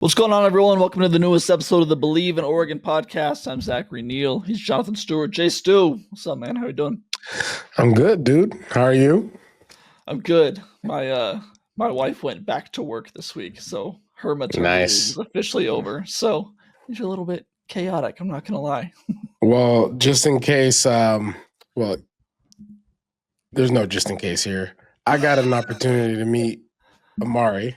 What's going on, everyone? Welcome to the newest episode of the Believe in Oregon podcast. I'm Zachary, Neel. He's Jonathan Stewart. Jay Stu. What's up, man? How you doing? I'm good, dude. How are you? I'm good. My wife went back to work this week, so her maternity leave is Nice. officially over. So it's a little bit chaotic, I'm not gonna lie. Well, just in case, well, there's no just in case here. I got an opportunity to meet Amari,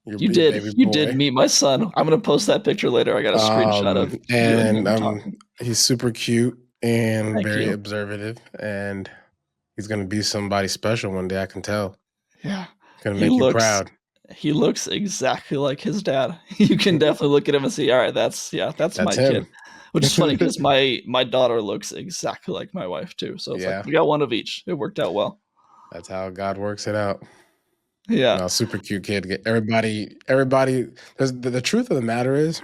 your You did. baby You did boy. meet my son. I'm gonna post that picture later. I got a screenshot of you and And him talking. he's super cute and Thank very you. observative, and he's gonna be somebody special one day. I can tell. Yeah. Gonna He make you looks proud. he looks exactly like his dad. You can definitely look at him and see, all right, that's That's my kid. him. Which is funny because my daughter looks exactly like my wife too. So it's like Yeah, we got one of each. It worked out well. that's how God works it out. Yeah. No, super cute kid. Everybody. The truth of the matter is,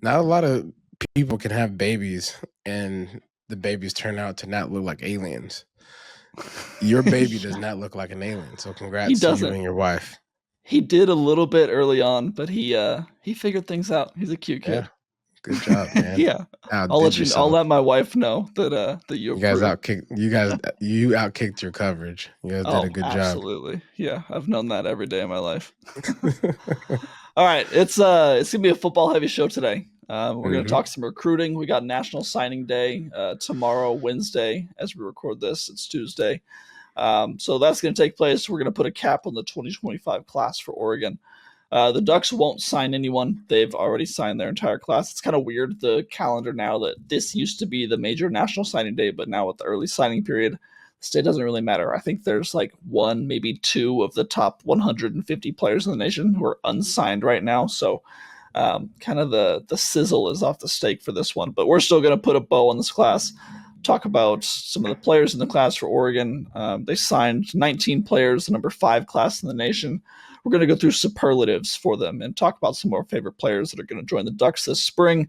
not a lot of people can have babies and the babies turn out to not look like aliens. Your baby does Yeah. not look like an alien. So He congrats to you doesn't. and your wife. He did a little bit early on, but he figured things out. He's a cute Yeah, kid. good job, man. Yeah. Outdid I'll let yourself. my wife know that you approve. You outkicked your coverage. You guys did a Oh, good job. absolutely. Yeah, I've known that every day of my life. All right, it's gonna be a football heavy show today. We're gonna hmm talk some recruiting. We got National Signing Day tomorrow, Wednesday, as we record this. It's Tuesday, so that's gonna take place. We're gonna put a cap on the 2025 class for Oregon. The Ducks won't sign anyone. They've already signed their entire class. It's kind of weird, the calendar now, that this used to be the major national signing day, but now with the early signing period, the state doesn't really matter. I think there's like one, maybe two of the top 150 players in the nation who are unsigned right now. So kind of the sizzle is off the steak for this one. But we're still going to put a bow on this class. Talk about some of the players in the class for Oregon. They signed 19 players, the number 5 class in the nation. We're going to go through superlatives for them and talk about some of our favorite players that are going to join the Ducks this spring.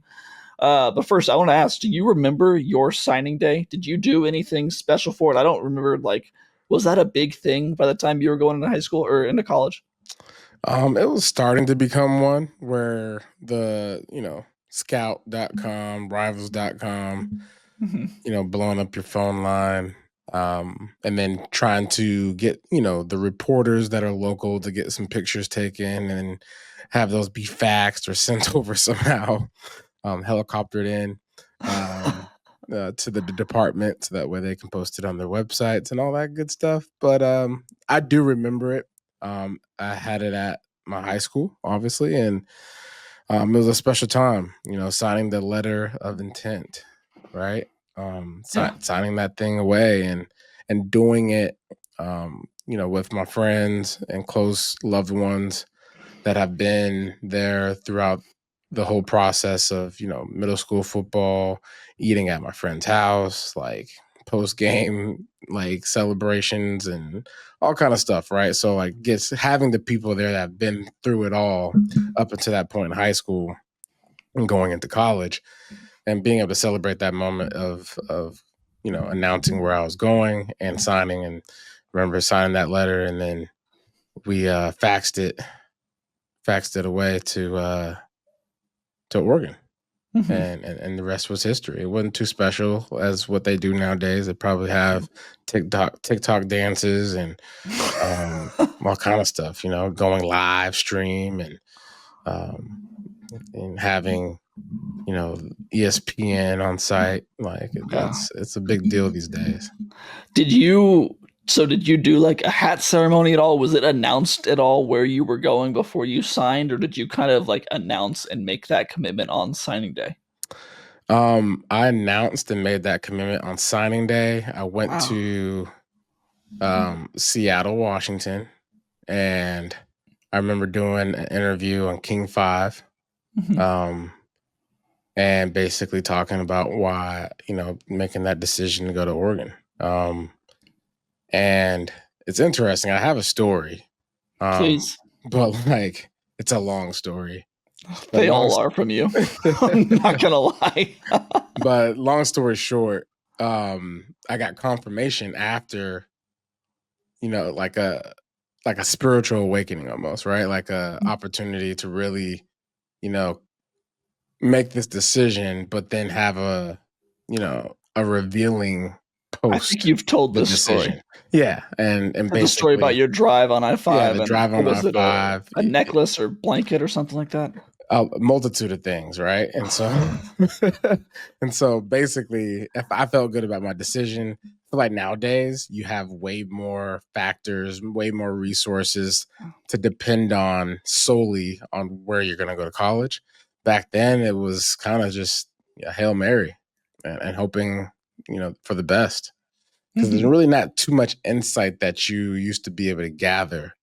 But first, I want to ask: do you remember your signing day? Did you do anything special for it? I don't remember. Like, was that a big thing by the time you were going into high school or into college? It was starting to become one where scout.com, rivals.com, Mm-hmm. blowing up your phone line, and then trying to get, the reporters that are local to get some pictures taken and have those be faxed or sent over somehow, helicoptered in to the department so that way they can post it on their websites and all that good stuff. But I do remember it. I had it at my high school, obviously, and it was a special time, signing the letter of intent, right? Yeah. Signing that thing away and doing it, with my friends and close loved ones that have been there throughout the whole process of, middle school football, eating at my friend's house, like post game, like celebrations and all kind of stuff, right? So like gets having the people there that have been through it all up until that point in high school and going into college and being able to celebrate that moment of announcing where I was going and signing, and remember signing that letter, and then we faxed it away to Oregon, Mm-hmm. and the rest was history. It wasn't too special as what they do nowadays. They probably have TikTok dances and all kind of stuff. Going live stream um, and having ESPN on site. Like Yeah. it's a big deal these days. Did you did you do like a hat ceremony at all? Was it announced at all where you were going before you signed, or did you kind of like announce and make that commitment on signing day? I announced and made that commitment on signing day. I went Wow. to Seattle, Washington, and I remember doing an interview on King Five, Mhm. um, and basically talking about why making that decision to go to Oregon. And it's interesting. I have a story, um, Please. but like it's a long story. But They all are from you. I'm not gonna lie. but long story short, I got confirmation after like a spiritual awakening almost, right? Like a opportunity to really you know, make this decision, but then have a revealing I think post you've told the this story. decision. Yeah, and The story about basically, your drive on yeah, I-5 the and drive what on was it, I-5, a necklace or blanket or something like that? a multitude of things, right? And so, and so basically, if I felt good about my decision, I feel like nowadays you have way more factors, way more resources to depend on solely on where you're going to go to college. Back then, it was kind of just a Hail Mary and hoping, for the best. Because there's Mhm. really not too much insight that you used to be able to gather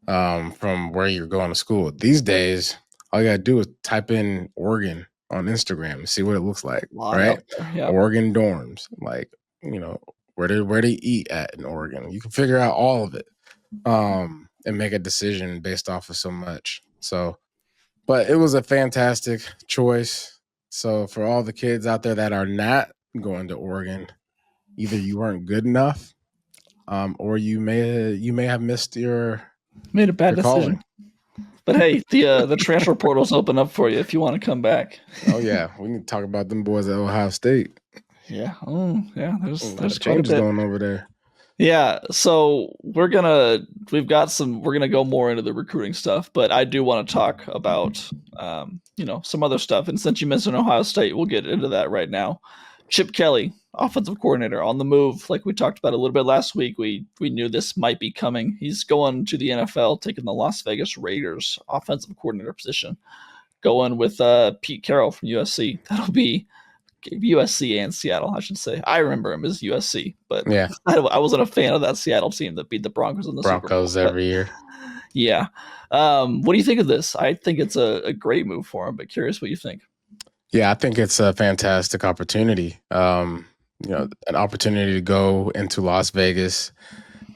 from where you're going to school. These days, all you gotta do is type in Oregon on Instagram and see what it looks like, Lot right? out there, yeah. Oregon dorms, like you know, where they eat at in Oregon. You can figure out all of it, and make a decision based off of so much. So, but it was a fantastic choice. So for all the kids out there that are not going to Oregon, either you weren't good enough, or you may have missed your Made a bad calling. decision. But hey, the transfer portal's open up for you if you wanna come back. Oh yeah, we need to talk about them boys at Ohio State. Yeah, oh, yeah, A lot there's of quite a changes bit. going over there. Yeah, so we're gonna go more into the recruiting stuff, but I do want to talk about some other stuff. And since you mentioned Ohio State, we'll get into that right now. Chip Kelly, offensive coordinator, on the move, like we talked about a little bit last week. We knew this might be coming. He's going to the NFL, taking the Las Vegas Raiders offensive coordinator position, going with Pete Carroll from USC. That'll be USC and Seattle, I should say. I remember him as USC, but Yeah, I wasn't a fan of that Seattle team that beat the Broncos in the Super Bowl. Broncos But every year. yeah, what do you think of this? I think it's a great move for him, but curious what you think. Yeah, I think it's a fantastic opportunity. An opportunity to go into Las Vegas.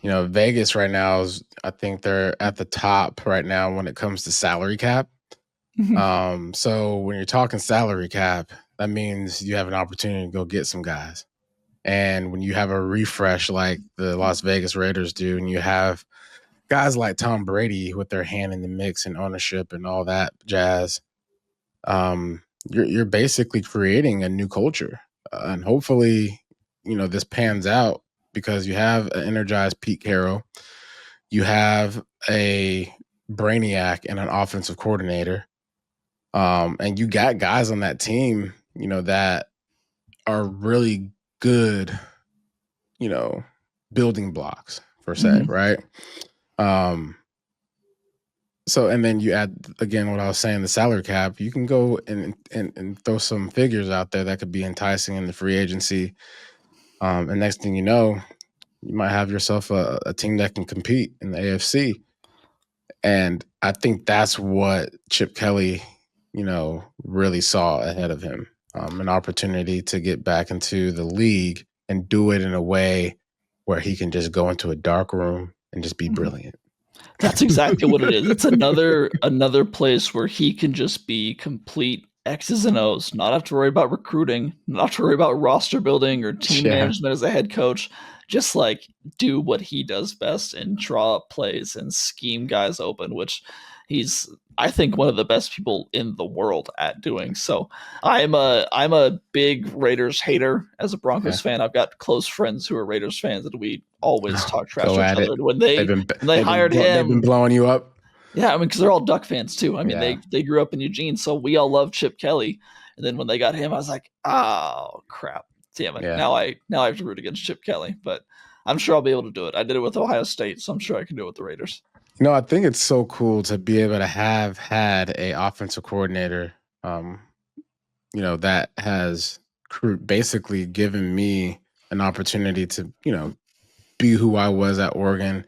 Vegas right now is, I think they're at the top right now when it comes to salary cap. Mhm. So when you're talking salary cap, that means you have an opportunity to go get some guys. And when you have a refresh like the Las Vegas Raiders do, and you have guys like Tom Brady with their hand in the mix and ownership and all that jazz, you're basically creating a new culture, and hopefully, this pans out because you have an energized Pete Carroll, you have a brainiac and an offensive coordinator, and you got guys on that team, that are really good, you know, building blocks per se, Mhm. right? Um, So and then you add again what I was saying, the salary cap. You can go and throw some figures out there that could be enticing in the free agency. And next thing you know, you might have yourself a team that can compete in the AFC. And I think that's what Chip Kelly, really saw ahead of him. An opportunity to get back into the league and do it in a way where he can just go into a dark room and just be Mhm. brilliant. That's exactly what it is. It's another place where he can just be complete X's and O's, not have to worry about recruiting, not have to worry about roster building or team Yeah. management as a head coach. Just like do what he does best and draw up plays and scheme guys open, which he's I think one of the best people in the world at doing. So I'm a big Raiders hater as a Yeah. Broncos fan. I've got close friends who are Raiders fans and we always talk trash Go to each at other. it. And when They've they been when they they've been hired they've been him, blowing you up. yeah, I mean, because they're all Duck fans too. I mean, Yeah, they grew up in Eugene, so we all love Chip Kelly. And then when they got him, I was like, oh crap, damn it! yeah. Now I have to root against Chip Kelly, but I'm sure I'll be able to do it. I did it with Ohio State, so I'm sure I can do it with the Raiders. I think it's so cool to be able to have had a offensive coordinator, um, that has basically given me an opportunity to, be who I was at Oregon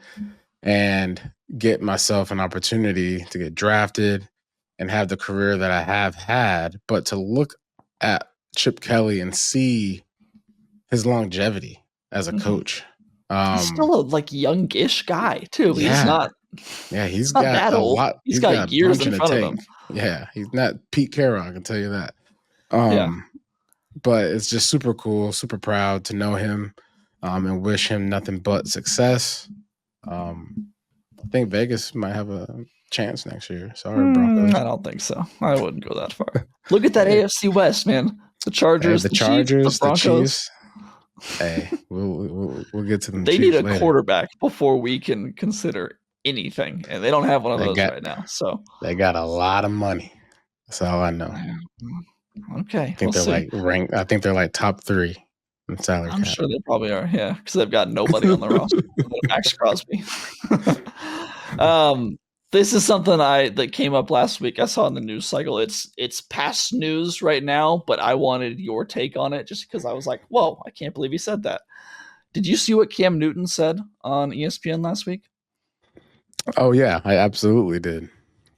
and get myself an opportunity to get drafted and have the career that I have had. But to look at Chip Kelly and see his longevity as a Mhm. coach. He's Um, still a like youngish guy too. yeah, yeah, He's not that old. He's he's got got a years bunch in in the front of tank. him. Yeah, he's not Pete Carroll, I can tell you that. Yeah, Um, but it's just super cool, super proud to know him, and wish him nothing but success. I think Vegas might have a chance next year. Sorry, Broncos. I don't think so. I wouldn't go that far. Look at that AFC West, man. The Chargers, The the Chiefs, the Chargers, the Broncos. Chiefs. Hey, we'll get to them They need Chiefs a later. quarterback before we can consider anything, and they don't have one of those right now. So they got a lot of money. That's all I know. Okay, I think they're like ranked. I think they're like top 3 in salary cap. I'm sure they probably are. Yeah, because they've got nobody on the roster. Max Crosby. This is something that came up last week. I saw in the news cycle. It's past news right now, but I wanted your take on it just because I was like, whoa, I can't believe he said that. Did you see what Cam Newton said on ESPN last week? Oh yeah, I absolutely did.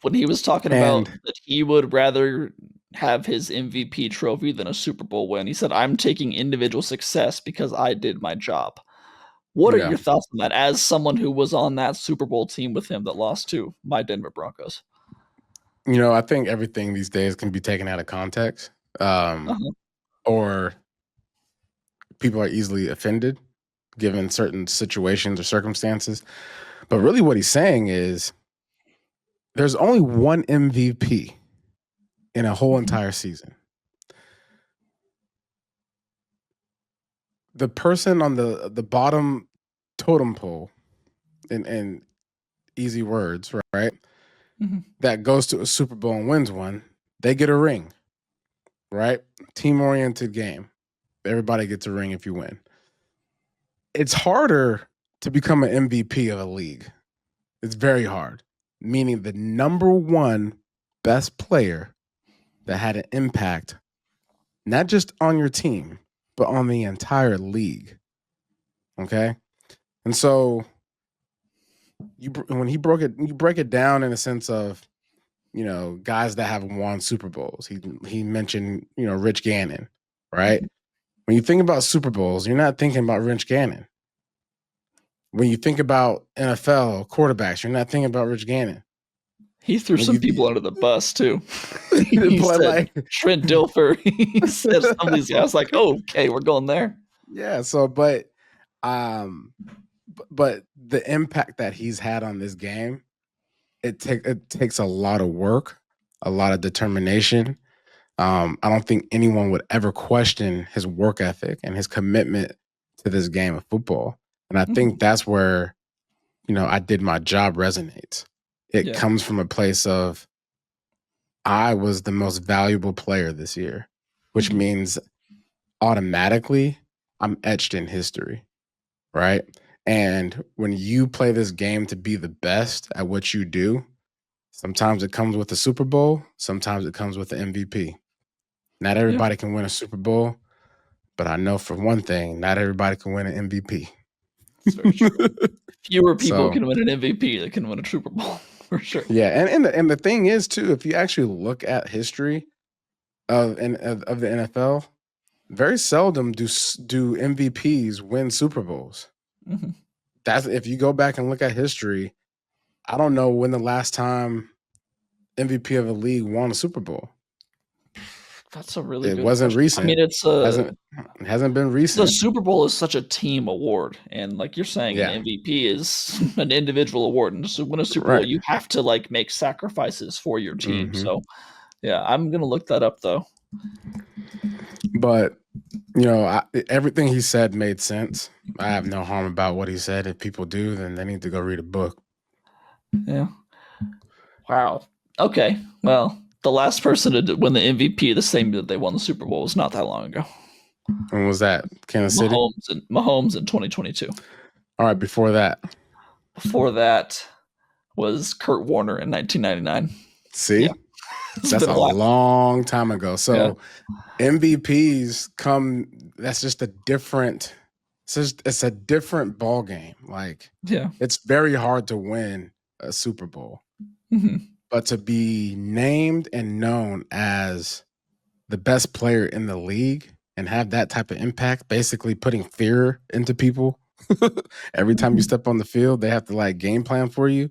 When he was talking about that he would rather have his MVP trophy than a Super Bowl win. He said, I'm taking individual success because I did my job. What are your thoughts on that as someone who was on that Super Bowl team with him that lost to my Denver Broncos? I think everything these days can be taken out of context, or people are easily offended given certain situations or circumstances. But really what he's saying is there's only one MVP in a whole entire season. The person on the bottom totem pole, in easy words, right? Mm-hmm. That goes to a Super Bowl and wins one, they get a ring, right? Team-oriented game. Everybody gets a ring if you win. It's harder to become an MVP of a league. It's very hard, meaning the number one best player that had an impact, not just on your team, but on the entire league. Okay? And so when you break it down in a sense of, guys that have won Super Bowls. He mentioned, Rich Gannon, right? When you think about Super Bowls, you're not thinking about Rich Gannon. When you think about NFL quarterbacks, you're not thinking about Rich Gannon. He threw some people under the bus too. He said Trent Dilfer. He said some of these guys. I was like, oh, okay, we're going there. Yeah. So, but the impact that he's had on this game, it takes a lot of work, a lot of determination. I don't think anyone would ever question his work ethic and his commitment to this game of football. And I think that's where, I did my job resonates. It comes from a place of I was the most valuable player this year, which means automatically I'm etched in history, right? And when you play this game to be the best at what you do, sometimes it comes with a Super Bowl, sometimes it comes with the MVP. Not everybody can win a Super Bowl, but I know for one thing, not everybody can win an MVP. That's very true. Fewer people can win an MVP that can win a Super Bowl, for sure. Yeah, and the thing is too, if you actually look at history of the NFL, very seldom do MVPs win Super Bowls. Mm-hmm. That's if you go back and look at history. I don't know when the last time MVP of a league won a Super Bowl. That's a really good wasn't question. recent. I mean, it hasn't been recent. The Super Bowl is such a team award, and like you're saying, an MVP is an individual award. And to win a Super Bowl, you have to make sacrifices for your team. Mm-hmm. So, yeah, I'm gonna look that up though. But everything he said made sense. I have no harm about what he said. If people do, then they need to go read a book. Yeah. Wow. Okay. Well, the last person to win the MVP the same that they won the Super Bowl was not that long ago. When was that? Kansas City? Mahomes in 2022. All right. Before that was Kurt Warner in 1999. See? Yeah. That's a long time ago. So MVPs come. That's just a different. It's a different ball game. It's very hard to win a Super Bowl, but to be named and known as the best player in the league and have that type of impact, basically putting fear into people. Every time you step on the field, they have to game plan for you.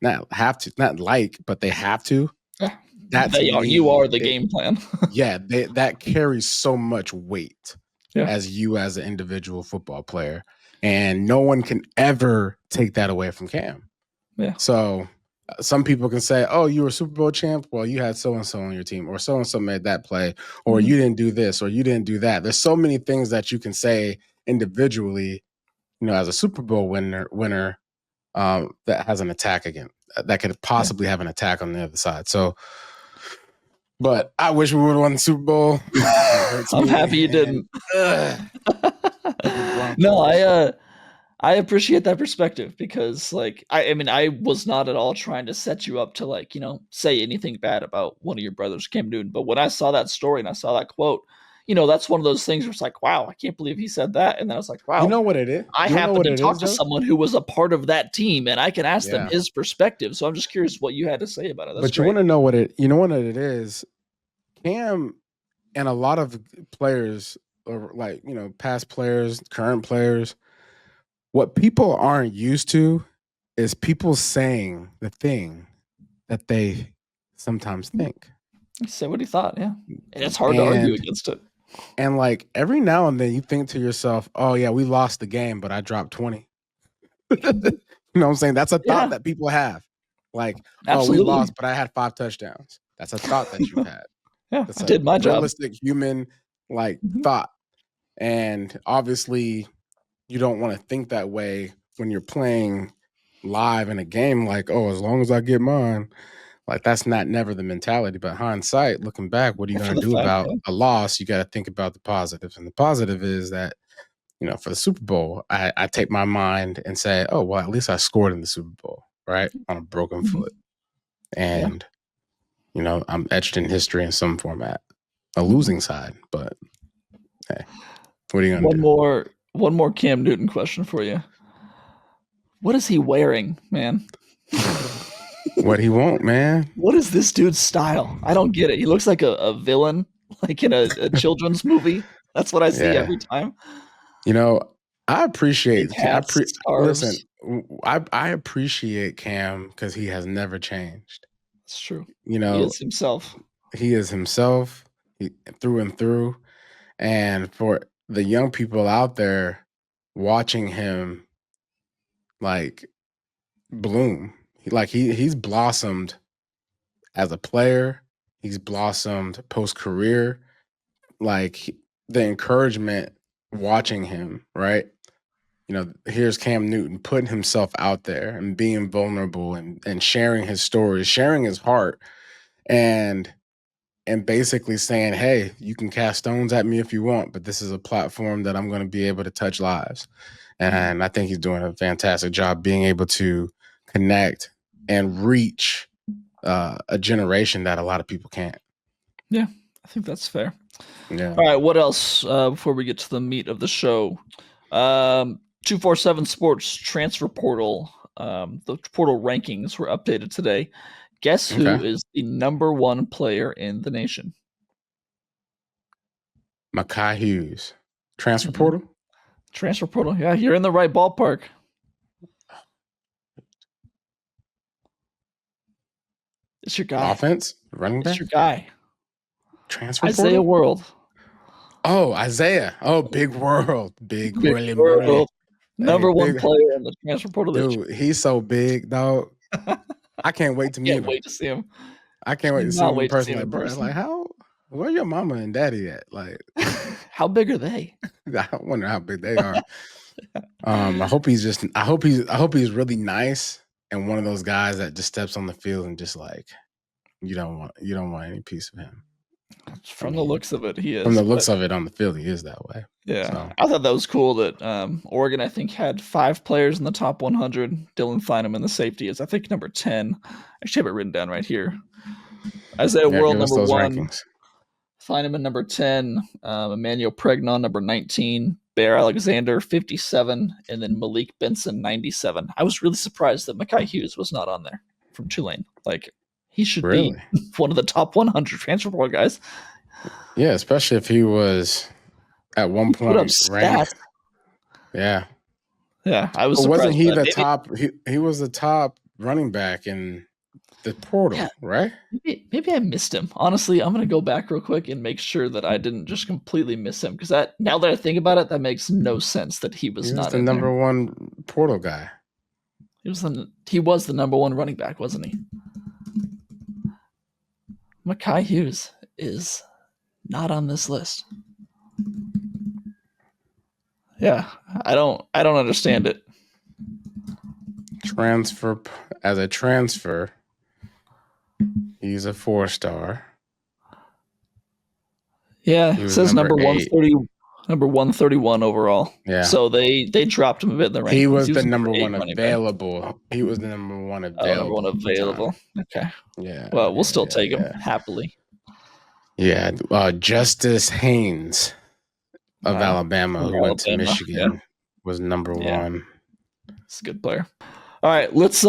But they have to. You are the game plan. That carries so much weight as you as an individual football player, and no one can ever take that away from Cam. Yeah. So Some people can say, "Oh, you were Super Bowl champ. Well, you had so and so on your team, or so and so made that play, or Mhm. you didn't do this, or you didn't do that." There's so many things that you can say individually, as a Super Bowl winner that has an attack again, that could Yeah. possibly have an attack on the other side. So, but I wish we would have won the Super Bowl. It hurts I'm me. happy you And didn't. the No, Broncos. I appreciate that perspective because, like, I mean, I was not at all trying to set you up to, like, say anything bad about one of your brothers, Cam Newton. But when I saw that story and I saw that quote, that's one of those things where it's like, wow, I can't believe he said that. And then I was like, You wow, know what it is? I You know happen what to it talk is, to though. someone who was a part of that team and I can ask them Yeah, his perspective. So I'm just curious what you had to say about it. That's but you great. want to know what it. You know what it is. Cam and a lot of players, or like past players, current players, what people aren't used to is people saying the thing that they sometimes think. He said what he thought. Yeah. And it's hard to argue And against it. like every now and then you think to yourself, "Oh yeah, we lost the game, but I dropped 20." Mhm. You know what I'm saying? That's a thought Yeah, that people have. Like, "Oh, we absolutely. lost, but I had 5 touchdowns." That's a thought that you've had. Yeah, That's I a did my job. realistic human like Mhm. thought. And obviously, you don't want to think that way when you're playing live in a game, like, "Oh, as long as I get mine." Like, that's not never the mentality. But hindsight, looking back, what are you After going to the do fact, about yeah. a loss? You got to think about the positives. And the positive is that, for the Super Bowl, I take my mind and say, "Oh, well, at least I scored in the Super Bowl, right? On a broken Mhm. foot." Yeah. And, I'm etched in history in some format, a Mhm. losing side. But hey, what are you going One to do? more one more Cam Newton question for you. What is he wearing, man? What he won't, man. What is this dude's style? I don't get it. He looks like a villain, like in a children's movie. That's what I see Yeah. every time. You know, I Big appreciate Cam. hats, Listen, scarves. I appreciate Cam because he has never changed. It's true. You He know, is himself. he is himself through and through. And for the young people out there watching him like bloom, he's blossomed as a player. He's blossomed post career. The encouragement watching him, right? Here's Cam Newton putting himself out there and being vulnerable and sharing his stories, sharing his heart, and basically saying, "Hey, you can cast stones at me if you want, but this is a platform that I'm going to be able to touch lives." Mhm. And I think he's doing a fantastic job being able to connect and reach a generation that a lot of people can't. Yeah, I think that's fair. Yeah. All right, what else before we get to the meat of the show? 247 Sports transfer portal. The portal rankings were updated today. Guess Okay. who is the number one player in the nation? Makai Hughes, transfer Mhm. portal, Transfer portal. Yeah, you're in the right ballpark. It's your guy. offense, running It's back, your guy. transfer Isaiah portal. World. Oh, Isaiah. Oh, big world. Big Big Willie Mully. World. Hey, Number one big player in the transfer portal this dude. He's so big, dog. year. I can't wait to meet Can't him. wait to see him. I can't wait to see Cannot him in wait to see person. him Like, in bro, like person. where your mama and daddy at? Like, How big are they? I wonder how big they are. I hope he's really nice and one of those guys that just steps on the field and just like you don't want any piece of him. I From the mean, looks of it, he from is. the But looks of it on the field, he is that way. yeah, So I thought that was cool that Oregon, I think, had 5 players in the top 100. Dylan Feineman, the safety, is I think number 10. I actually have it written down right here. Isaiah yeah, World give us number those 1, rankings. Feineman number 10, Emmanuel Pregnon number 19, Bear Alexander 57, and then Malik Benson 97. I was really surprised that Mackay Hughes was not on there from Tulane. Like he should be Really? one of the top 100 transfer portal guys. Yeah, especially if he was at one He put up point stats. ranked. Yeah. Yeah, I was But wasn't surprised he by that. the Maybe, top he was the top running back in the yeah, portal, right? maybe I missed him. Honestly, I'm gonna go back real quick and make sure that I didn't just completely miss him because that now that I think about it, that makes no sense that he He was was not the in there. number one portal guy. He was the number one running back, wasn't he? Mekhi Hughes is not on this list. Yeah, I don't understand it. Transfer as a transfer, he's a 4-star. Yeah, He it was says number 8. number 131 overall. Yeah. So they dropped him a bit in the He rankings. was He the was number number 8 one running back. available. He was the number one Oh, number one available at the time. available. Okay. Yeah, Well, we'll yeah, still yeah, take him yeah. happily. Yeah, Justice Haynes of Alabama, From who went to Alabama. Yeah, Michigan, was number yeah, one. he's a good player. All right, let's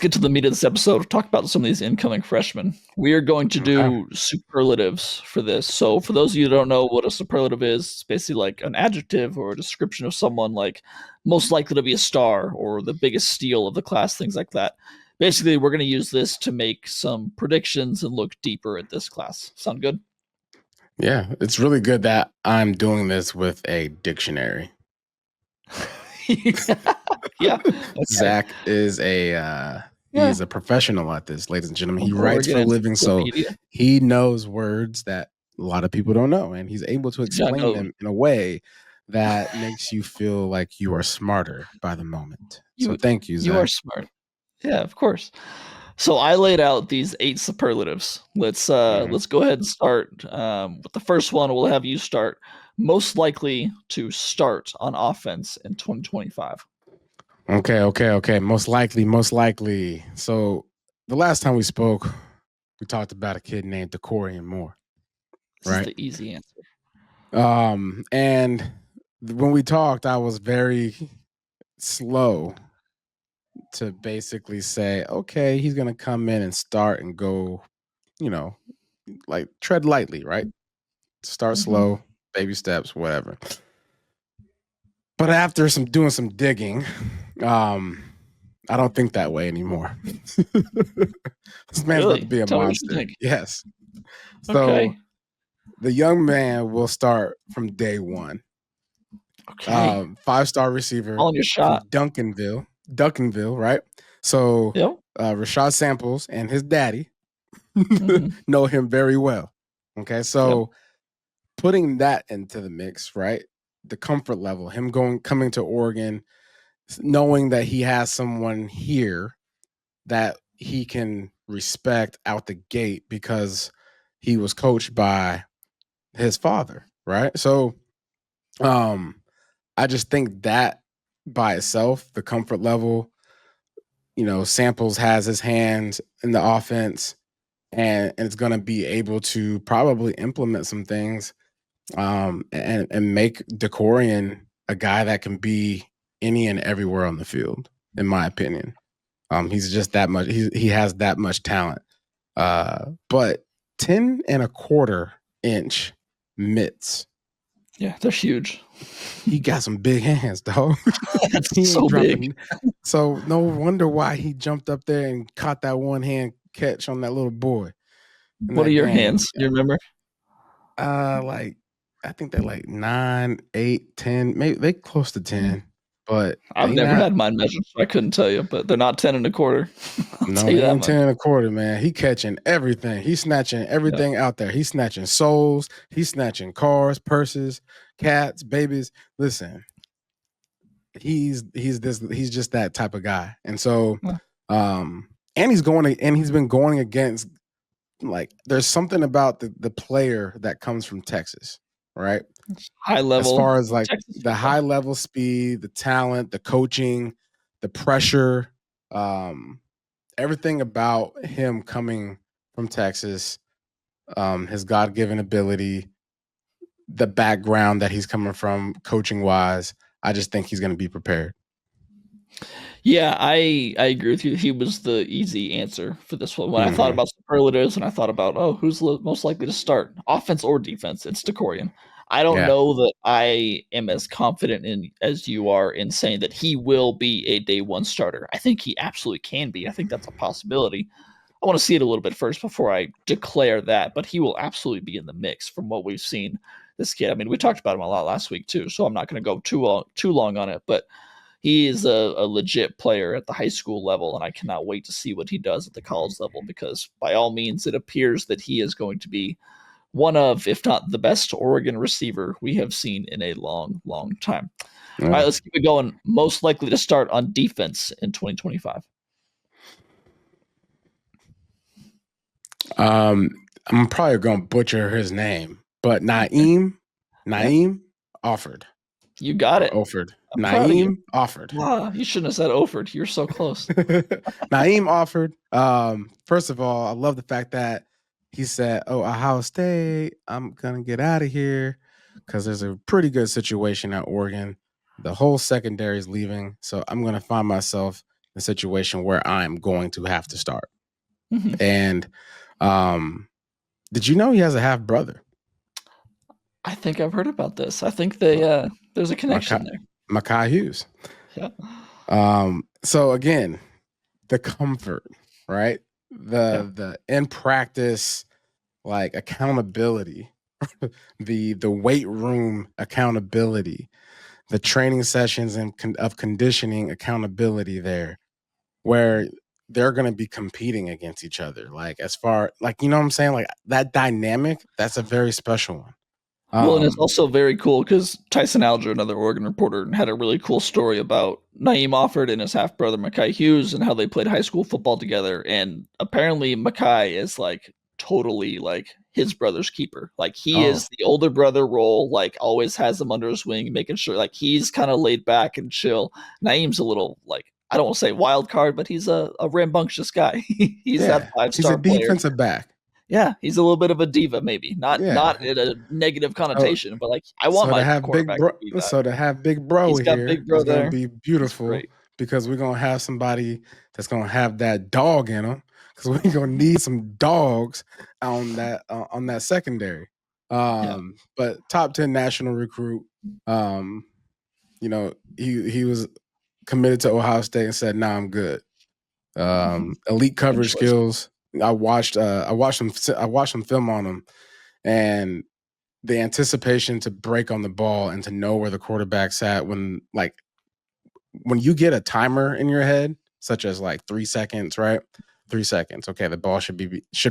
get to the meat of this episode. Talk about some of these incoming freshmen. We are going to Okay. do superlatives for this. So, for those of you who don't know what a superlative is, it's basically like an adjective or a description of someone like most likely to be a star or the biggest steal of the class, things like that. Basically, we're going to use this to make some predictions and look deeper at this class. Sound good? Yeah, it's really good that I'm doing this with a dictionary. Yeah. Okay. Zach is a professional at this, ladies and gentlemen. He writes for a Oregon living, so Encyclopedia. he knows words that a lot of people don't know, and he's able to Yeah, explain no, them in a way that makes you feel like you are smarter by the moment. So you thank you, you are Zach. smart. Yeah, of course. So I laid out these 8 superlatives. Mhm. Let's go ahead and start with the first one. We'll have you start. Most likely to start on offense in 2025. Okay. Most likely. So the last time we spoke, we talked about a kid named Decorian Moore, This is right? the easy answer. And when we talked, I was very slow to basically say, okay, he's gonna come in and start and go, you know, like tread lightly, right? Start Mhm. slow, baby steps, whatever. But after doing some digging, um, I don't think that way anymore. This man's about to Really? be a Tell me what you monster. think. Yes. So Okay. the young man will start from day one. Okay. 5-star receiver Calling your from shot. Duncanville, right? So Yep. Rashad Samples and his daddy Mhm. know him very well. Okay, Yep. so putting that into the mix, right? The comfort level, him coming to Oregon, knowing that he has someone here that he can respect out the gate because he was coached by his father, right? So I just think that by itself, the comfort level, Samples has his hands in the offense and it's going to be able to probably implement some things and make Decorian a guy that can be any and everywhere on the field, in my opinion. He's just that much. He has that much talent. But 10.25-inch mitts. Yeah, they're huge. He got some big hands, dog. That's He ain't so big. dropping. So no wonder why he jumped up there and caught that one hand catch on that little boy in What are that your game. hands? You remember? Like I think they're like 9, 8, 10, maybe they close to 10, but I've they never not. had mine measured, so I couldn't tell you, but they're not 10 and a quarter. I'll No, tell you they that ain't much. 10.25, man. He catching everything. He's snatching Yeah. everything out there. He's snatching souls. He's snatching cars, purses, cats, babies. Listen, he's just that type of guy. And so, Yeah. and he's been going against, like, there's something about the player that comes from Texas, right? High As level far as like Texas the football. high level speed, the talent, the coaching, the pressure, um, everything about him coming from Texas, his God given ability, the background that he's coming from, coaching wise, I just think he's going to be prepared. Yeah, I agree with you. He was the easy answer for this one. When I thought Mm-hmm. about superlatives and I thought about, oh, who's most likely to start, offense or defense, it's Decorian. I don't Yeah. know that I am as confident in as you are in saying that he will be a day one starter. I think he absolutely can be. I think that's a possibility. I want to see it a little bit first before I declare that, but he will absolutely be in the mix from what we've seen. This kid, I mean, we talked about him a lot last week too, so I'm not going to go too long on it, but he is a legit player at the high school level, and I cannot wait to see what he does at the college level because by all means, it appears that he is going to be one of, if not the best Oregon receiver we have seen in a long, long time. All right, Yeah. let's keep it going. Most likely to start on defense in 2025. I'm probably gonna butcher his name, but Okay. Yeah, Naeem offered you got or it. offered. I'm proud of you. Naeem offered. Wow, you shouldn't have said Oford. You're so close. Naeem offered. First of all, I love the fact that he said, "Oh, Ohio State, I'm gonna get out of here because there's a pretty good situation at Oregon. The whole secondary is leaving, so I'm gonna find myself in a situation where I'm going to have to start." Mhm. And um, did you know he has a half brother? I think I've heard about this. I think they there's a connection there. Makai Hughes. Yeah. So again, the comfort, right? Yeah. The in practice like accountability, the weight room accountability, the training sessions and of conditioning accountability there, where they're going to be competing against each other. Like as far like you know what I'm saying, like that dynamic, that's a very special one. Well, and it's Um, also very cool because Tyson Alger, another Oregon reporter, had a really cool story about Naeem Offord and his half brother Mackay Hughes and how they played high school football together. And apparently, Mackay is like totally like his brother's keeper. Like he oh is the older brother role, like always has him under his wing, making sure like he's kind of laid back and chill. Naeem's a little like I don't want to say wild card, but he's a rambunctious guy. He's that yeah, he's a five-star player. defensive back. Yeah, he's a little bit of a diva, maybe Yeah. not in a negative So connotation, but like I want my quarterback to be that. To have big bro He's got here big is bro gonna there. be He's beautiful great. because we're gonna have somebody that's gonna have that dog in them because we're gonna need some dogs on that secondary. Yeah. But top 10 national recruit. Um, he was committed to Ohio State and said, "Nah, I'm good." Mhm. Elite Good coverage choice. skills. I watched some film on him, and the anticipation to break on the ball and to know where the quarterback's at when you get a timer in your head, such as like 3 seconds, right? 3 seconds. Okay, the ball should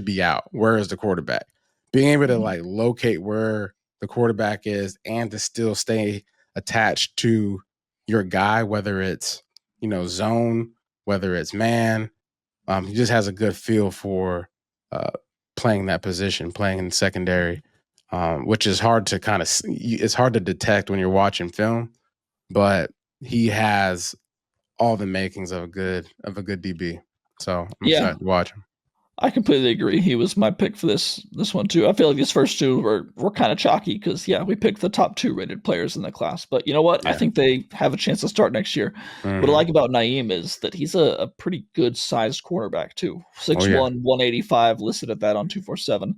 be out. Where is the quarterback? Being able to Mhm. like locate where the quarterback is and to still stay attached to your guy, whether it's zone, whether it's man. He just has a good feel for uh, playing that position, playing in secondary, which is hard to it's hard to detect when you're watching film, but he has all the makings of a good DB. So I'm Yeah, excited to watch him. I completely agree. He was my pick for this one too. I feel like these first two were kind of chalky because yeah, we picked the top two rated players in the class. But you know what? I Yeah. think they have a chance to start next year. What I Hmm. like about Naeem is that he's a pretty good sized cornerback too. Oh yeah. 6'1", 185 listed at that on 247.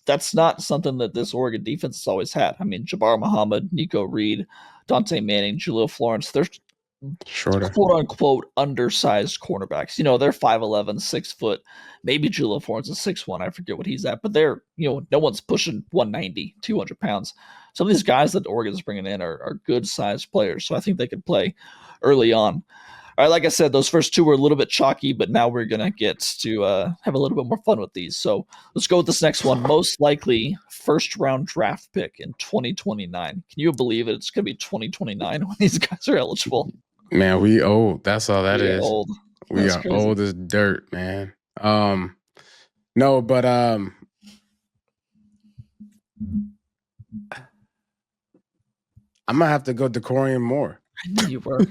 That's not something that this Oregon defense has always had. I mean, Jabbar Muhammad, Nico Reed, Dante Manning, Julio Florence, they're Shorter. quote unquote undersized cornerbacks. You know, they're 5'11", 6 foot. Maybe Julio Florence is 6'1". I forget what he's at, but they're, no one's pushing 190, 200 pounds. Some of these guys that Oregon's bringing in are good sized players. So I think they could play early on. All right, like I said, those first two were a little bit chalky, but now we're gonna get to have a little bit more fun with these. So let's go with this next one. Most likely first round draft pick in 2029. Can you believe it? It's gonna be 2029 when these guys are eligible. Man, we old. That's all that We are is. old. We That's are crazy. old as dirt, man. No, but I'm gonna have to go Decorian Moore. I knew you were.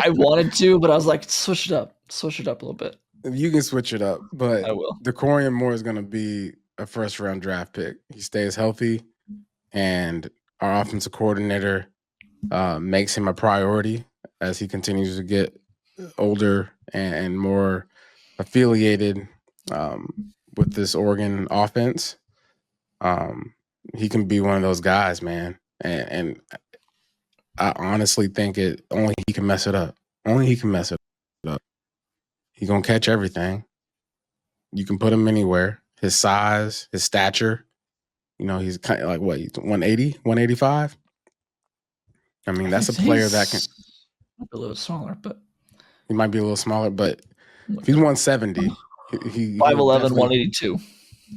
I wanted to, but I was like, switch it up. Switch it up a little bit. You can switch it up, but I will. Decorian Moore is going to be a first round draft pick. He stays healthy, and our offensive coordinator makes him a priority as he continues to get older and more affiliated with this Oregon offense. Um, he can be one of those guys, man. And I honestly think it only he can mess it up. Only he can mess it up. He's gonna catch everything. You can put him anywhere. His size, his stature, he's kind of like what, 180, 185? I mean, I that's think a player that can he's A little smaller, but He might be a little smaller, but if look he's it up. 170, he'll 5'11", definitely 182,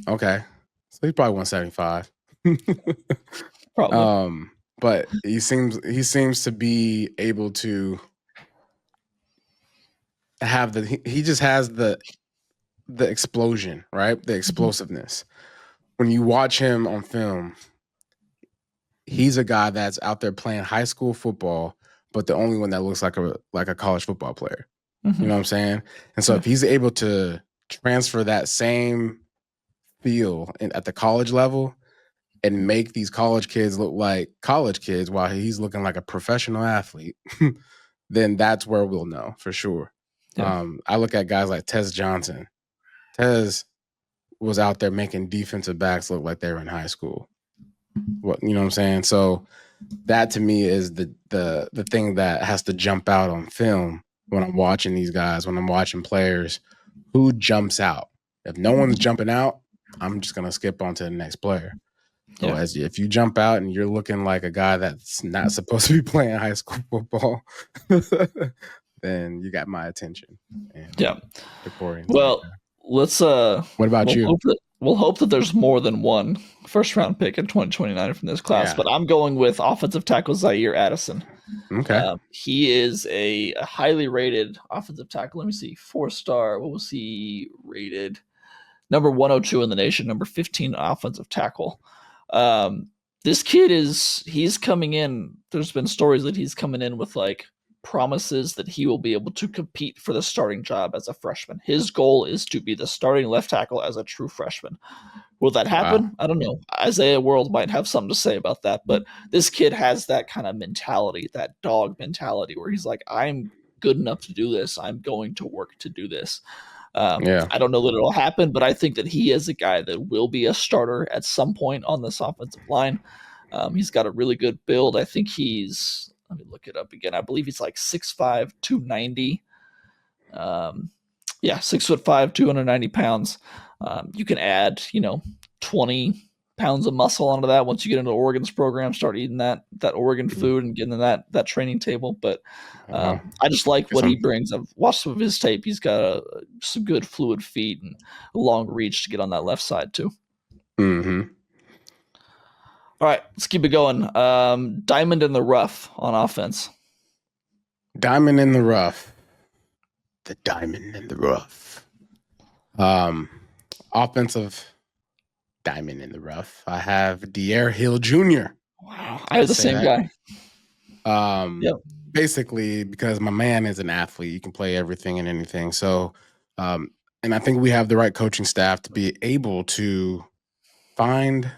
okay. So he's probably 175. probably. But he seems to be able to have he just has the explosion, right? The Mhm. explosiveness. When you watch him on film, he's a guy that's out there playing high school football, but the only one that looks like a college football player. You Mhm. know what I'm saying? And so Yeah. if he's able to transfer that same feel at the college level and make these college kids look like college kids while he's looking like a professional athlete, then that's where we'll know for sure. Yeah. I look at guys like Tez Johnson. Tez was out there making defensive backs look like they were in high school. What you know what I'm saying? So that to me is the thing that has to jump out on film when I'm watching these guys, when I'm watching players, who jumps out. If no one's jumping out, I'm just gonna skip on to the next player. So Yeah. as if you jump out and you're looking like a guy that's not supposed to be playing high school football, then you got my attention and Yeah. accordingly like Well, that. let's What about you? we'll hope that there's more than one first round pick in 2029 from this class. Yeah. But I'm going with offensive tackle Zaire Addison. Okay. He is a highly rated offensive tackle. Let me see, 4-star. What was he rated? Number 102 in the nation. Number 15 offensive tackle. This kid he's coming in. There's been stories that he's coming in with like promises that he will be able to compete for the starting job as a freshman. His goal is to be the starting left tackle as a true freshman. Will that Wow. happen? I don't know. Isaiah World might have something to say about that, but this kid has that kind of mentality, that dog mentality, where he's like, I'm good enough to do this. I'm going to work to do this. Yeah. I don't know that it'll happen, but I think that he is a guy that will be a starter at some point on this offensive line. He's got a really good build. I think let me look it up again. I believe he's like 6'5", 290. Yeah, 6'5", 290 pounds. You can add, 20 pounds of muscle onto that once you get into Oregon's program, start eating that Oregon food and getting that training table. But Wow. I just like Get what he some. brings. I've watched some of his tape. He's got some good fluid feet and a long reach to get on that left side too. Mm-hmm. All right, let's keep it going. Diamond in the rough on offense. Diamond in the rough. The diamond in the rough. Um, Offensive diamond in the rough. I have De'Aaron Hill Jr. Wow, I Gotta have the say same that. guy. Yep. Basically, because my man is an athlete, you can play everything and anything. So, and I think we have the right coaching staff to be able to find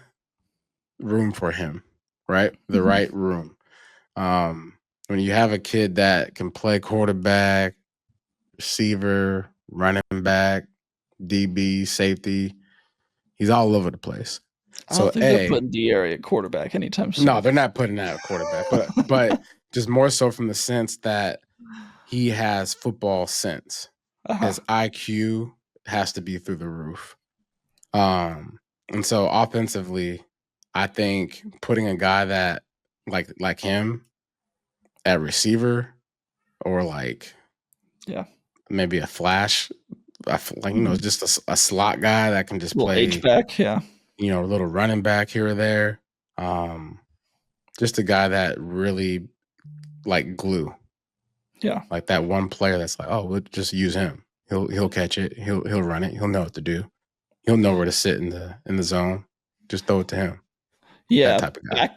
room for him, right? The Mhm. right room. When you have a kid that can play quarterback, receiver, running back, DB, safety, he's all over the place. I don't So, think they're A, putting De'Aaron at quarterback anytime no, soon. they're not putting out a quarterback, but just more so from the sense that he has football sense. Uh-huh. His IQ has to be through the roof. Um, and so offensively, I think putting a guy that like him at receiver or like Yeah. maybe a flash, Mhm. just a slot guy that can just Little H play, back. Yeah. a little running back here or there. Um, just a guy that really like glue, Yeah. like that one player that's like, oh, we'll just use him. He'll catch it. He'll run it. He'll know what to do. He'll know where to sit in the zone. Just throw it to him. That Yeah. type of guy.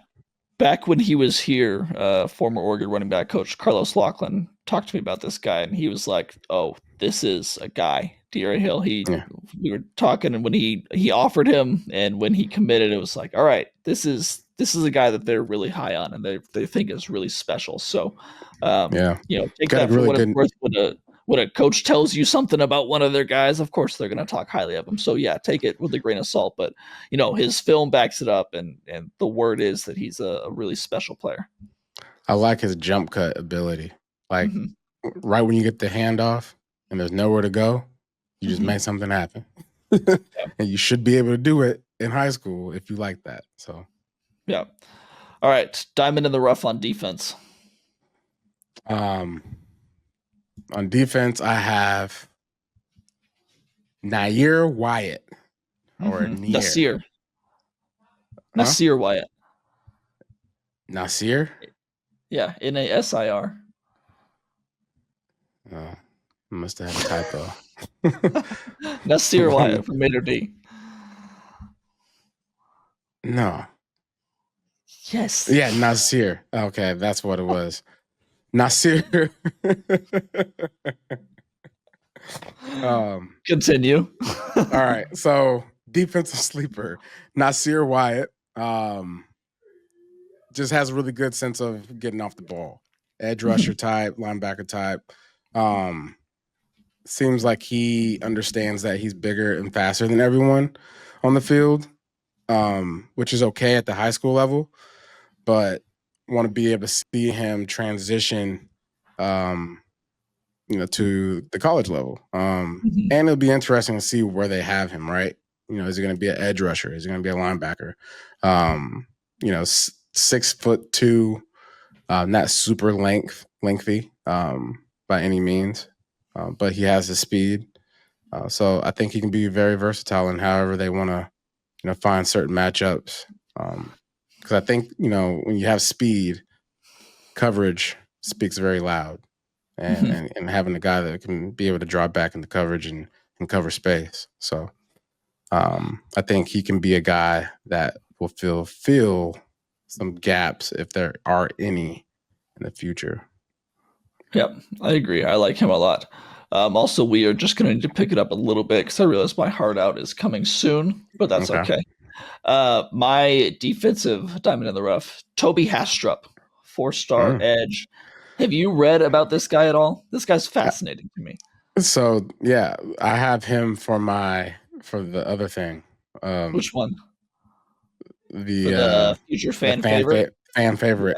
Back when he was here, former Oregon running back coach Carlos Lachlan talked to me about this guy, and he was like, "Oh, this is a guy, De'Aaron Hill." Yeah, We were talking, and when he offered him, and when he committed, it was like, "All right, this is a guy that they're really high on, and they think is really special." So, yeah. take Got a that for really what it's good. worth. When a coach tells you something about one of their guys, of course they're going to talk highly of him. So yeah, take it with a grain of salt. But his film backs it up, and the word is that he's a really special player. I like his jump cut ability. Like Hmm. right when you get the handoff and there's nowhere to go, you just Hmm. make something happen. Yeah. And you should be able to do it in high school if you like that. So Yeah. All right. Diamond in the rough on defense. Um, on defense, I have Nair Wyatt or Nier. Nasir. Huh? Nasir Wyatt. Nasir? Yeah, Nasir. Oh, must have had a typo. Nasir Wyatt from Mater D. No. Yes. Yeah, Nasir. Okay, that's what it was. Nasir. um, Continue. all right. So defensive sleeper, Nasir Wyatt. Just has a really good sense of getting off the ball. Edge rusher type, linebacker type. Um, seems like he understands that he's bigger and faster than everyone on the field, which is okay at the high school level, but want to be able to see him transition, um, to the college level. And it'll be interesting to see where they have him, right? Is he going to be an edge rusher? Is he going to be a linebacker? 6'2", not super lengthy by any means, but he has the speed. So I think he can be very versatile in however they want to, find certain matchups. Because I think when you have speed, coverage speaks very loud, and having a guy that can be able to drop back into coverage and cover space. So I think he can be a guy that will fill some gaps if there are any in the future. Yep, I agree. I like him a lot. Also, we are just going to need to pick it up a little bit because I realize my heart out is coming soon, but that's Okay. okay. My defensive diamond in the rough, Toby Hastrup, 4-star Mm. edge. Have you read about this guy at all? This guy's fascinating to me. So yeah, I have him for the other thing. Which one? For The the future the fan favorite? fan favorite.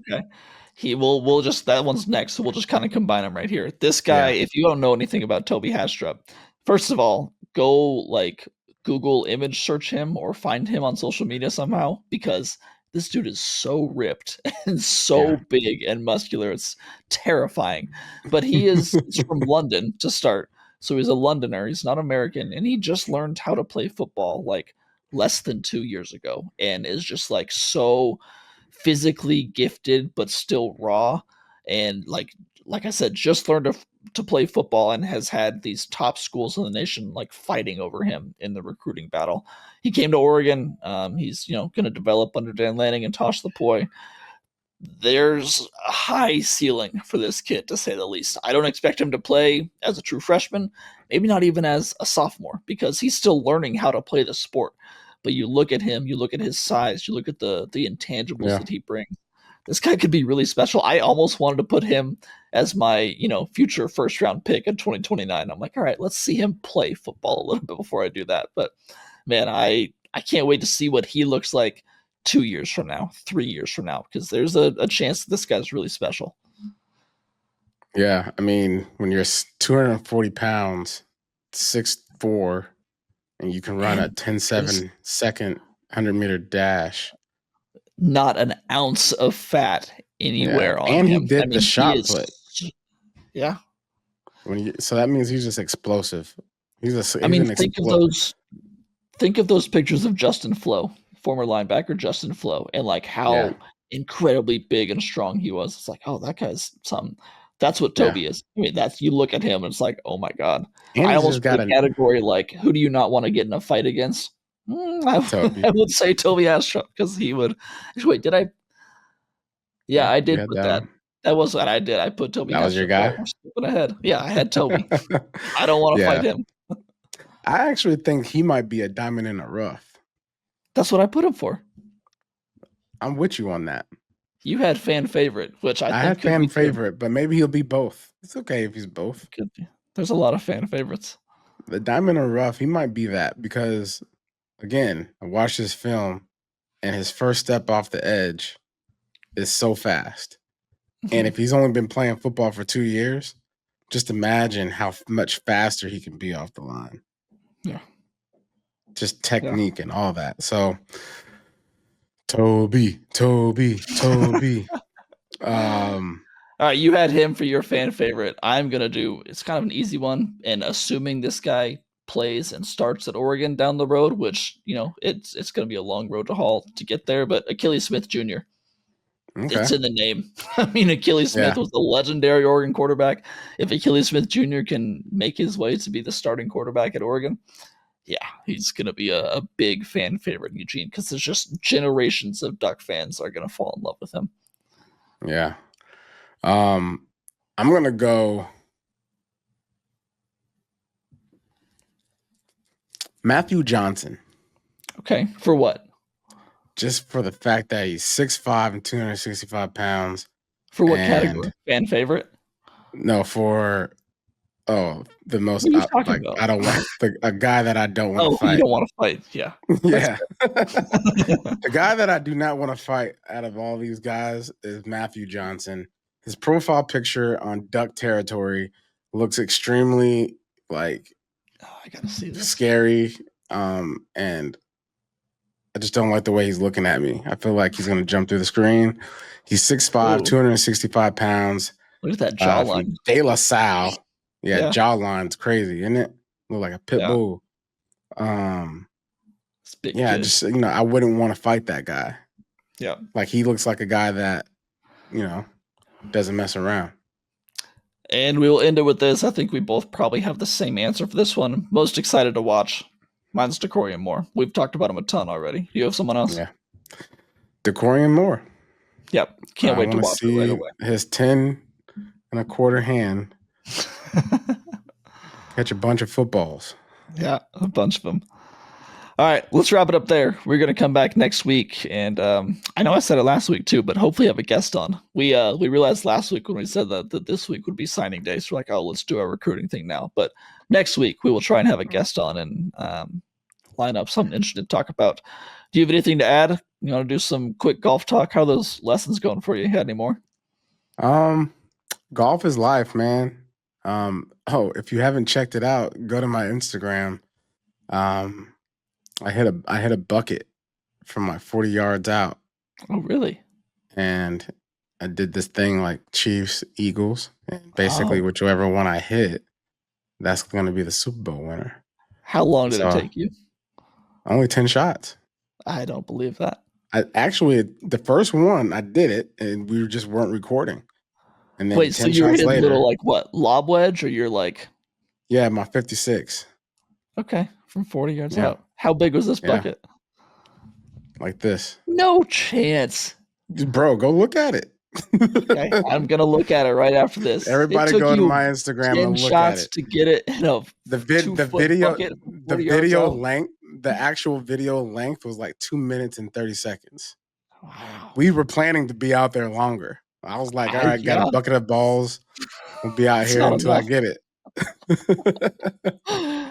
Yeah. Okay. We'll just that one's next, so we'll just kind of combine them right here. This guy, Yeah. if you don't know anything about Toby Hastrup, first of all, go like Google image search him or find him on social media somehow because this dude is so ripped and so Yeah. big and muscular. It's terrifying. But he's from London to start. So he's a Londoner. He's not American and he just learned how to play football like less than 2 years ago and is just like so physically gifted but still raw and like I said just learned to play football and has had these top schools in the nation like fighting over him in the recruiting battle. He came to Oregon. He's going to develop under Dan Lanning and Tosh Lupoi. There's a high ceiling for this kid to say the least. I don't expect him to play as a true freshman, maybe not even as a sophomore because he's still learning how to play the sport. But you look at him, you look at his size, you look at the intangibles Yeah. that he brings. This guy could be really special. I almost wanted to put him as my, future first round pick in 2029. I'm like, all right, let's see him play football a little bit before I do that. But man, I can't wait to see what he looks like 2 years from now, 3 years from now, because there's a chance that this guy's really special. Yeah. I mean, when you're 240 pounds, 6'4", and you can run a And is 10.7 second 100-meter dash. not an ounce of fat Yeah. anywhere on And he him. I did the mean, he shot is, put. yeah. So that means he's just explosive. He's I mean, an explosive. think of those pictures of Justin Flo, former linebacker Justin Flo, and like Yeah. how incredibly big and strong he was. It's like, oh, that guy's something. That's what Yeah. Toby is. I mean, that's you look at him and it's like, oh my god. And I he's just almost put got a a category like, who do you not want to get in a fight against? I Toby. would say Toby Astrup because he would. Actually, wait, did I? Yeah, Yeah, I you did had put that that. one. That was what I did. I put Toby That was your Hastrup there. guy? I'm skipping ahead. Yeah, I had Toby. I don't want to fight Yeah. him. I actually think he might be a diamond in the rough. That's what I put him for. I'm with you on that. You had fan favorite, which I I think had could fan be too. favorite, but maybe he'll be both. It's okay if he's both. Could be. There's a lot of fan favorites. The diamond in the rough, he might be that because, again, I watched his film and his first step off the edge is so fast. And if he's only been playing football for 2 years, just imagine how much faster he can be off the line. Yeah. Just technique and all that. So, Toby. All All right, you had him for your fan favorite. I'm gonna do. It's kind of an easy one, and assuming this guy plays and starts at Oregon down the road, which it's gonna be a long road to haul to get there. But Achilles Smith Jr. Okay. It's in the name. I mean, Achilles Smith Yeah. was a legendary Oregon quarterback. If Achilles Smith Jr. can make his way to be the starting quarterback at Oregon, yeah, he's going to be a big fan favorite in Eugene because there's just generations of Duck fans are going to fall in love with him. Yeah. I'm gonna go Matthew Johnson. Okay, for what? Just for the fact that he's 6'5" and 265 pounds. For what And category? Fan favorite? no, for the most What are you talking about? I don't want a guy that I don't want to Oh, you fight. don't want to fight? Yeah, Yeah. The guy that I do not want to fight out of all these guys is Matthew Johnson. His profile picture on Duck territory looks extremely like I gotta see this. scary. And I just don't like the way he's looking at me. I feel like he's going to jump through the screen. He's 6'5", Ooh. 265 pounds. Look at that jawline. From De La Salle. Yeah, Yeah. jawline's crazy, isn't it? Look like a pit bull. It's big Yeah, kid. just I wouldn't want to fight that guy. Yeah. Like he looks like a guy that, doesn't mess around. And we will end it with this. I think we both probably have the same answer for this one. Most excited to watch. Mine's Decorian Moore. We've talked about him a ton already. You have someone else? Yeah. Decorian Moore. Yep. Can't wait to watch it right away. His 10 and a quarter hand. Catch a bunch of footballs. Yeah, a bunch of them. All right, let's wrap it up there. We're going to come back next week, and I know I said it last week too, but hopefully have a guest on. We realized last week when we said that this week would be signing day, so we're like, oh, let's do our recruiting thing now. But next week we will try and have a guest on and line up something interesting to talk about. Do you have anything to add? You want to do some quick golf talk? How are those lessons going for you? Had any more? Golf is life, man. If you haven't checked it out, go to my Instagram. I hit a bucket from like 40 yards out. Oh, really? And I did this thing like Chiefs, Eagles, and basically whichever one I hit, that's going to be the Super Bowl winner. How long did it take you? Only 10 shots. I don't believe that. The first one I did it, and we just weren't recording. And then wait, so you're hitting little like what, lob wedge, or you're like? Yeah, my 56. Okay, from 40 yards out. How big was this bucket? Like this. No chance. Bro, go look at it. Okay, I'm gonna look at it right after this. Everybody go to my Instagram and look at it. To get it in a the video length, the actual video length was like 2 minutes and 30 seconds. Wow. We were planning to be out there longer. I was like, all right, got a bucket of balls. We'll be out here until I get it.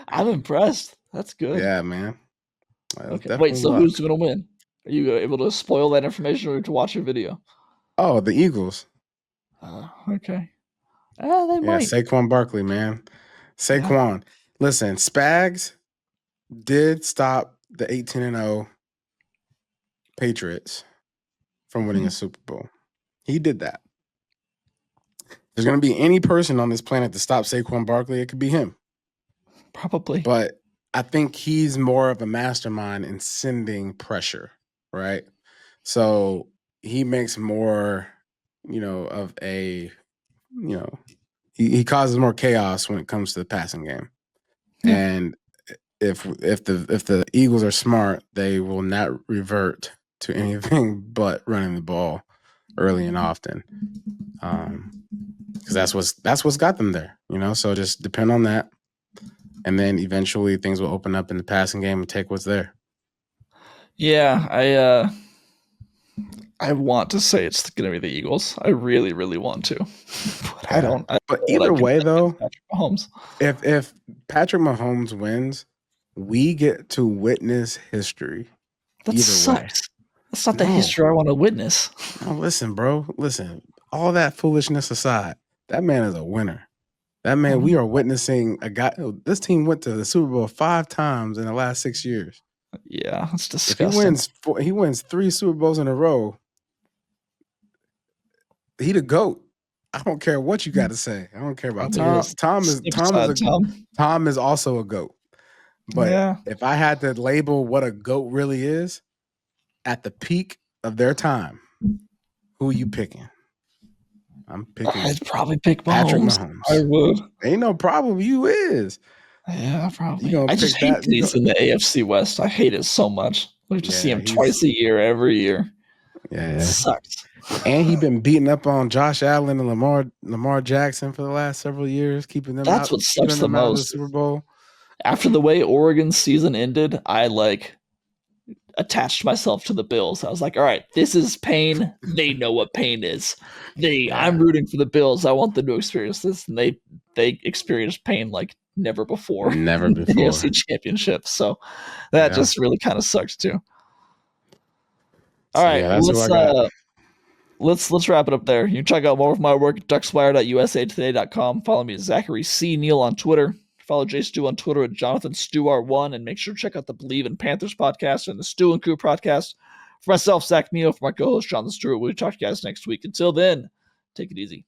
I'm impressed. That's good. Yeah, man. Okay. Wait, so who's gonna win? Are you able to spoil that information or to watch your video? Oh, the Eagles. Okay. They might. Saquon Barkley, man. Saquon. Yeah. Listen, Spags did stop the 18-0 Patriots from winning a Super Bowl. He did that. If there's going to be any person on this planet to stop Saquon Barkley, it could be him. Probably. But I think he's more of a mastermind in sending pressure, right? So he makes more, of a, he causes more chaos when it comes to the passing game. Yeah. And if the Eagles are smart, they will not revert to anything but running the ball early and often. Because that's what's got them there, So just depend on that, and then eventually things will open up in the passing game and take what's there. Yeah, I want to say it's going to be the Eagles. I really, really want to, but I don't. But either way, though, Patrick Mahomes. If Patrick Mahomes wins, we get to witness history. That sucks. That's not the history I want to witness. No, listen, bro. Listen. All that foolishness aside, that man is a winner. That man, we are witnessing a guy. This team went to the Super Bowl 5 times in the last 6 years. Yeah, that's disgusting. If he wins 3 Super Bowls in a row, he the GOAT. I don't care what you got to say. I don't care about Probably Tom. is. Step aside, Tom. Tom is also a GOAT. But Yeah. if I had to label what a GOAT really is at the peak of their time, who are you picking? I'm picking I'd probably pick Patrick Mahomes. I Mahomes. would. Ain't no problem. You is. Yeah, You probably. gonna I just pick hate that? that he's in the AFC West. I hate it so much. We have to see Yeah, him he's twice a year, every year. It yeah. sucks. And he been beating up on Josh Allen and Lamar Jackson for the last several years, keeping them That's out, what keeping sucks the them out of the most. Super Bowl. After the way Oregon's season ended, I attached myself to the Bills. I was like, all right, this is pain. They know what pain is. I'm Yeah, rooting for the Bills. I want them to experience this. And they experienced pain like never before never in the before. AFC championship. So that Yeah. just really kind of sucks too. All So right, yeah, that's who I got. let's wrap it up there. You can check out more of my work at duckswire.usatoday.com. Follow me at Zachary C. Neel on Twitter. Follow Jay Stu on Twitter at Jonathan Stewart1, and make sure to check out the Believe in Panthers podcast and the Stu and Crew podcast. For myself, Zach Neel, for my co-host Jonathan Stewart, we'll talk to you guys next week. Until then, take it easy.